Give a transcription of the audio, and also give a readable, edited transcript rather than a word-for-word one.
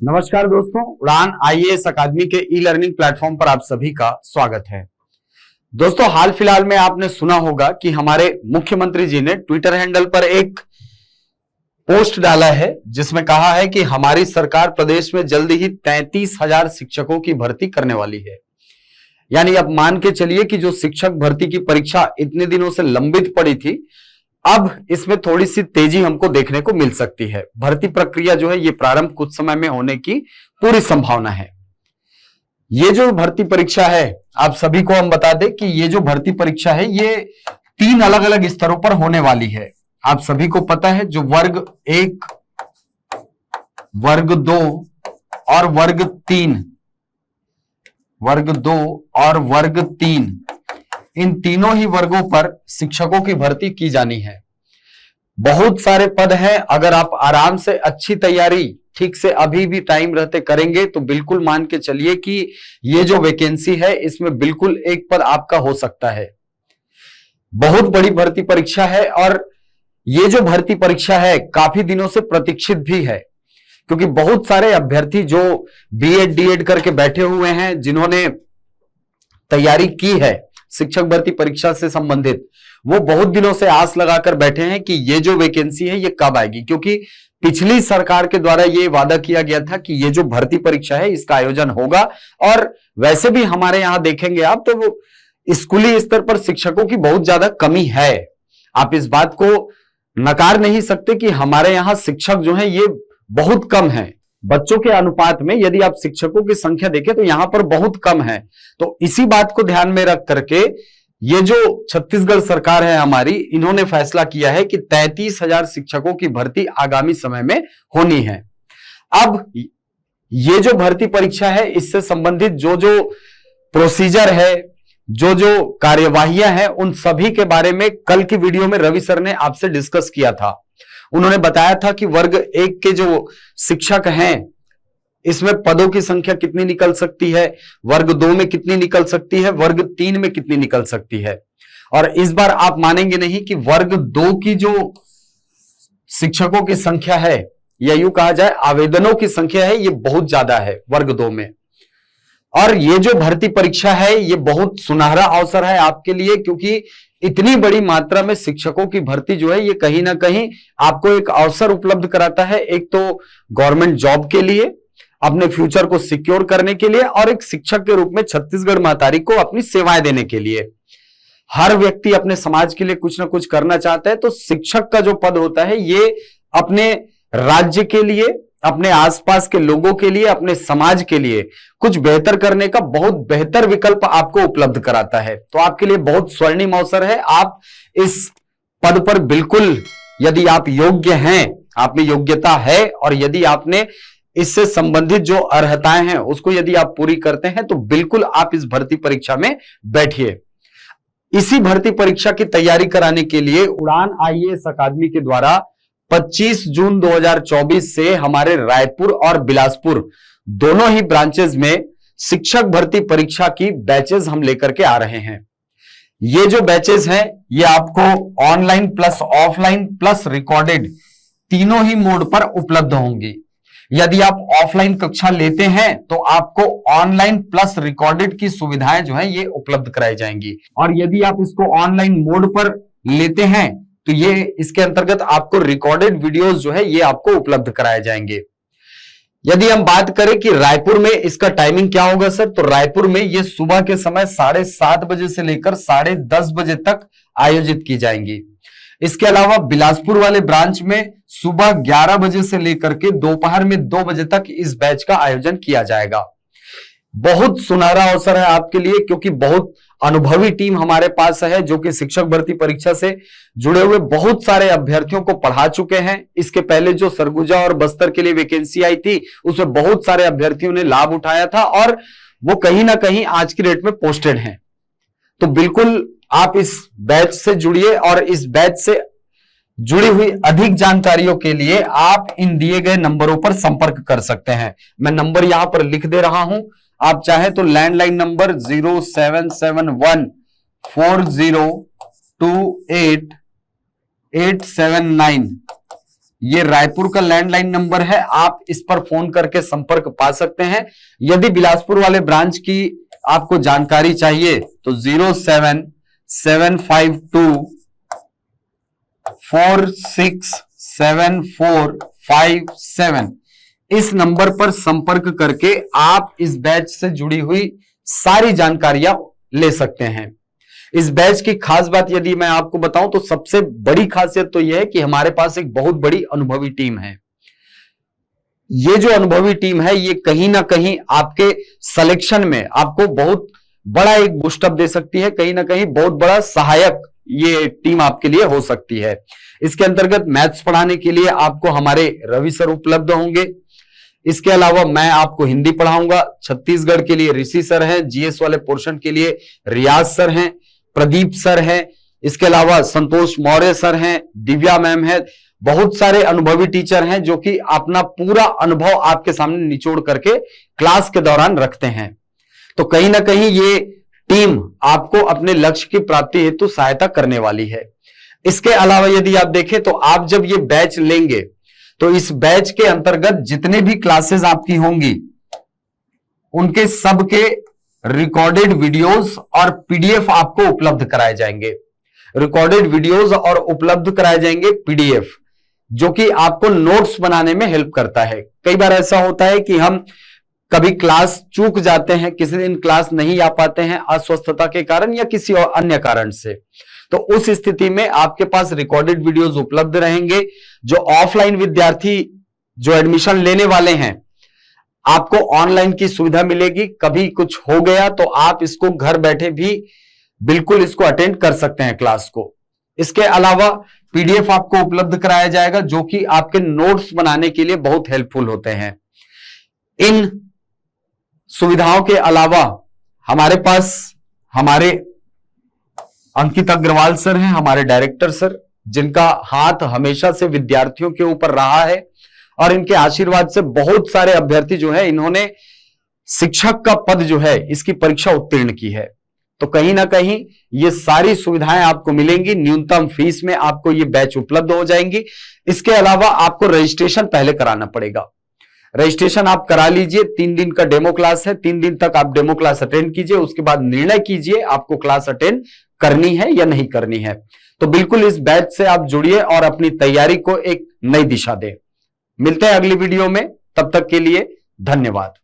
नमस्कार दोस्तों, उड़ान आईएएस अकादमी के ई लर्निंग प्लेटफॉर्म पर आप सभी का स्वागत है। दोस्तों, हाल फिलहाल में आपने सुना होगा कि हमारे मुख्यमंत्री जी ने ट्विटर हैंडल पर एक पोस्ट डाला है जिसमें कहा है कि हमारी सरकार प्रदेश में जल्दी ही 33,000 शिक्षकों की भर्ती करने वाली है। यानी अब मान के चलिए कि जो शिक्षक भर्ती की परीक्षा इतने दिनों से लंबित पड़ी थी, अब इसमें थोड़ी सी तेजी हमको देखने को मिल सकती है। भर्ती प्रक्रिया जो है ये प्रारंभ कुछ समय में होने की पूरी संभावना है। ये जो भर्ती परीक्षा है, आप सभी को हम बता दें कि ये जो भर्ती परीक्षा है ये 3 अलग अलग स्तरों पर होने वाली है। आप सभी को पता है, जो वर्ग 1, वर्ग 2 और वर्ग 3, वर्ग 2 और वर्ग 3, इन तीनों ही वर्गों पर शिक्षकों की भर्ती की जानी है। बहुत सारे पद हैं। अगर आप आराम से अच्छी तैयारी ठीक से अभी भी टाइम रहते करेंगे तो बिल्कुल मान के चलिए कि ये जो वैकेंसी है इसमें बिल्कुल एक पद आपका हो सकता है। बहुत बड़ी भर्ती परीक्षा है और ये जो भर्ती परीक्षा है काफी दिनों से प्रतीक्षित भी है, क्योंकि बहुत सारे अभ्यर्थी जो बीएड डीएड करके बैठे हुए हैं, जिन्होंने तैयारी की है शिक्षक भर्ती परीक्षा से संबंधित, वो बहुत दिनों से आस लगाकर बैठे हैं कि ये जो वैकेंसी है ये कब आएगी। क्योंकि पिछली सरकार के द्वारा ये वादा किया गया था कि ये जो भर्ती परीक्षा है इसका आयोजन होगा। और वैसे भी हमारे यहां देखेंगे आप तो वो स्कूली स्तर पर शिक्षकों की बहुत ज्यादा कमी है। आप इस बात को नकार नहीं सकते कि हमारे यहां शिक्षक जो है ये बहुत कम है। बच्चों के अनुपात में यदि आप शिक्षकों की संख्या देखें तो यहां पर बहुत कम है। तो इसी बात को ध्यान में रख करके ये जो छत्तीसगढ़ सरकार है हमारी, इन्होंने फैसला किया है कि 33,000 शिक्षकों की भर्ती आगामी समय में होनी है। अब ये जो भर्ती परीक्षा है इससे संबंधित जो जो प्रोसीजर है, जो जो कार्यवाहियां हैं, उन सभी के बारे में कल की वीडियो में रवि सर ने आपसे डिस्कस किया था। उन्होंने बताया था कि वर्ग 1 के जो शिक्षक हैं इसमें पदों की संख्या कितनी निकल सकती है, वर्ग 2 में कितनी निकल सकती है, वर्ग 3 में कितनी निकल सकती है। और इस बार आप मानेंगे नहीं कि वर्ग 2 की जो शिक्षकों की संख्या है, या यूं कहा जाए आवेदनों की संख्या है, ये बहुत ज्यादा है वर्ग 2 में। और ये जो भर्ती परीक्षा है ये बहुत सुनहरा अवसर है आपके लिए, क्योंकि इतनी बड़ी मात्रा में शिक्षकों की भर्ती जो है ये कहीं ना कहीं आपको एक अवसर उपलब्ध कराता है। एक तो गवर्नमेंट जॉब के लिए, अपने फ्यूचर को सिक्योर करने के लिए, और एक शिक्षक के रूप में छत्तीसगढ़ महतारी को अपनी सेवाएं देने के लिए। हर व्यक्ति अपने समाज के लिए कुछ ना कुछ करना चाहता है, तो शिक्षक का जो पद होता है ये अपने राज्य के लिए, अपने आसपास के लोगों के लिए, अपने समाज के लिए कुछ बेहतर करने का बहुत बेहतर विकल्प आपको उपलब्ध कराता है। तो आपके लिए बहुत स्वर्णिम अवसर है। आप इस पद पर बिल्कुल, यदि आप योग्य हैं, आप में योग्यता है, और यदि आपने इससे संबंधित जो अर्हताएं हैं उसको यदि आप पूरी करते हैं, तो बिल्कुल आप इस भर्ती परीक्षा में बैठिए। इसी भर्ती परीक्षा की तैयारी कराने के लिए उड़ान आईएएस अकादमी के द्वारा 25 जून 2024 से हमारे रायपुर और बिलासपुर दोनों ही ब्रांचेस में शिक्षक भर्ती परीक्षा की बैचेस हम लेकर के आ रहे हैं। ये जो बैचेस हैं ये आपको online plus offline plus recorded तीनों ही मोड पर उपलब्ध होंगी। यदि आप ऑफलाइन कक्षा लेते हैं तो आपको ऑनलाइन प्लस रिकॉर्डेड की सुविधाएं जो है ये उपलब्ध कराई जाएंगी, और यदि आप इसको ऑनलाइन मोड पर लेते हैं तो ये इसके अंतर्गत आपको रिकॉर्डेड वीडियोस जो है ये आपको उपलब्ध कराए जाएंगे। यदि हम बात करें कि रायपुर में इसका टाइमिंग क्या होगा सर, तो रायपुर में ये सुबह के समय 7:30 बजे से लेकर 10:30 बजे तक आयोजित की जाएंगी। इसके अलावा बिलासपुर वाले ब्रांच में सुबह 11 बजे से लेकर के दोपहर में 2 बजे तक इस बैच का आयोजन किया जाएगा। बहुत सुनहरा अवसर है आपके लिए, क्योंकि बहुत अनुभवी टीम हमारे पास है जो कि शिक्षक भर्ती परीक्षा से जुड़े हुए बहुत सारे अभ्यर्थियों को पढ़ा चुके हैं। इसके पहले जो सरगुजा और बस्तर के लिए वैकेंसी आई थी उसमें बहुत सारे अभ्यर्थियों ने लाभ उठाया था, और वो कहीं ना कहीं आज की डेट में पोस्टेड हैं। तो बिल्कुल आप इस बैच से जुड़िए, और इस बैच से जुड़ी हुई अधिक जानकारियों के लिए आप इन दिए गए नंबरों पर संपर्क कर सकते हैं। मैं नंबर यहां पर लिख दे रहा हूं, आप चाहे तो लैंडलाइन नंबर 07714028 879 ये रायपुर का लैंडलाइन नंबर है, आप इस पर फोन करके संपर्क पा सकते हैं। यदि बिलासपुर वाले ब्रांच की आपको जानकारी चाहिए तो 07752467457 इस नंबर पर संपर्क करके आप इस बैच से जुड़ी हुई सारी जानकारियां ले सकते हैं। इस बैच की खास बात यदि मैं आपको बताऊं तो सबसे बड़ी खासियत तो यह है कि हमारे पास एक बहुत बड़ी अनुभवी टीम है। ये जो अनुभवी टीम है ये कहीं ना कहीं आपके सिलेक्शन में आपको बहुत बड़ा एक बूस्टअप दे सकती है, कहीं ना कहीं बहुत बड़ा सहायक ये टीम आपके लिए हो सकती है। इसके अंतर्गत मैथ्स पढ़ाने के लिए आपको हमारे रवि सर उपलब्ध होंगे। इसके अलावा मैं आपको हिंदी पढ़ाऊंगा। छत्तीसगढ़ के लिए ऋषि सर हैं, जीएस वाले पोर्शन के लिए रियाज सर हैं, प्रदीप सर हैं, इसके अलावा संतोष मौर्य सर हैं, दिव्या मैम है। बहुत सारे अनुभवी टीचर हैं जो कि अपना पूरा अनुभव आपके सामने निचोड़ करके क्लास के दौरान रखते हैं। तो कहीं ना कहीं ये टीम आपको अपने लक्ष्य की प्राप्ति हेतु सहायता करने वाली है। इसके अलावा यदि आप देखें तो आप जब ये बैच लेंगे तो इस बैच के अंतर्गत जितने भी क्लासेस आपकी होंगी उनके सबके रिकॉर्डेड वीडियोस और पीडीएफ आपको उपलब्ध कराए जाएंगे। रिकॉर्डेड वीडियोस और उपलब्ध कराए जाएंगे पीडीएफ, जो कि आपको नोट्स बनाने में हेल्प करता है। कई बार ऐसा होता है कि हम कभी क्लास चूक जाते हैं, किसी दिन क्लास नहीं आ पाते हैं अस्वस्थता के कारण या किसी और अन्य कारण से, तो उस स्थिति में आपके पास रिकॉर्डेड वीडियोस उपलब्ध रहेंगे। जो ऑफलाइन विद्यार्थी जो एडमिशन लेने वाले हैं आपको ऑनलाइन की सुविधा मिलेगी। कभी कुछ हो गया तो आप इसको घर बैठे भी बिल्कुल इसको अटेंड कर सकते हैं क्लास को। इसके अलावा पीडीएफ आपको उपलब्ध कराया जाएगा जो कि आपके नोट्स बनाने के लिए बहुत हेल्पफुल होते हैं। इन सुविधाओं के अलावा हमारे पास हमारे अंकित अग्रवाल सर हैं, हमारे डायरेक्टर सर, जिनका हाथ हमेशा से विद्यार्थियों के ऊपर रहा है और इनके आशीर्वाद से बहुत सारे अभ्यर्थी जो है इन्होंने शिक्षक का पद जो है इसकी परीक्षा उत्तीर्ण की है। तो कहीं ना कहीं ये सारी सुविधाएं आपको मिलेंगी। न्यूनतम फीस में आपको ये बैच उपलब्ध हो जाएंगी। इसके अलावा आपको रजिस्ट्रेशन पहले कराना पड़ेगा। रजिस्ट्रेशन आप करा लीजिए। 3 दिन का डेमो क्लास है, 3 दिन तक आप डेमो क्लास अटेंड कीजिए, उसके बाद निर्णय कीजिए आपको क्लास अटेंड करनी है या नहीं करनी है। तो बिल्कुल इस बैच से आप जुड़िए और अपनी तैयारी को एक नई दिशा दें। मिलते हैं अगली वीडियो में, तब तक के लिए धन्यवाद।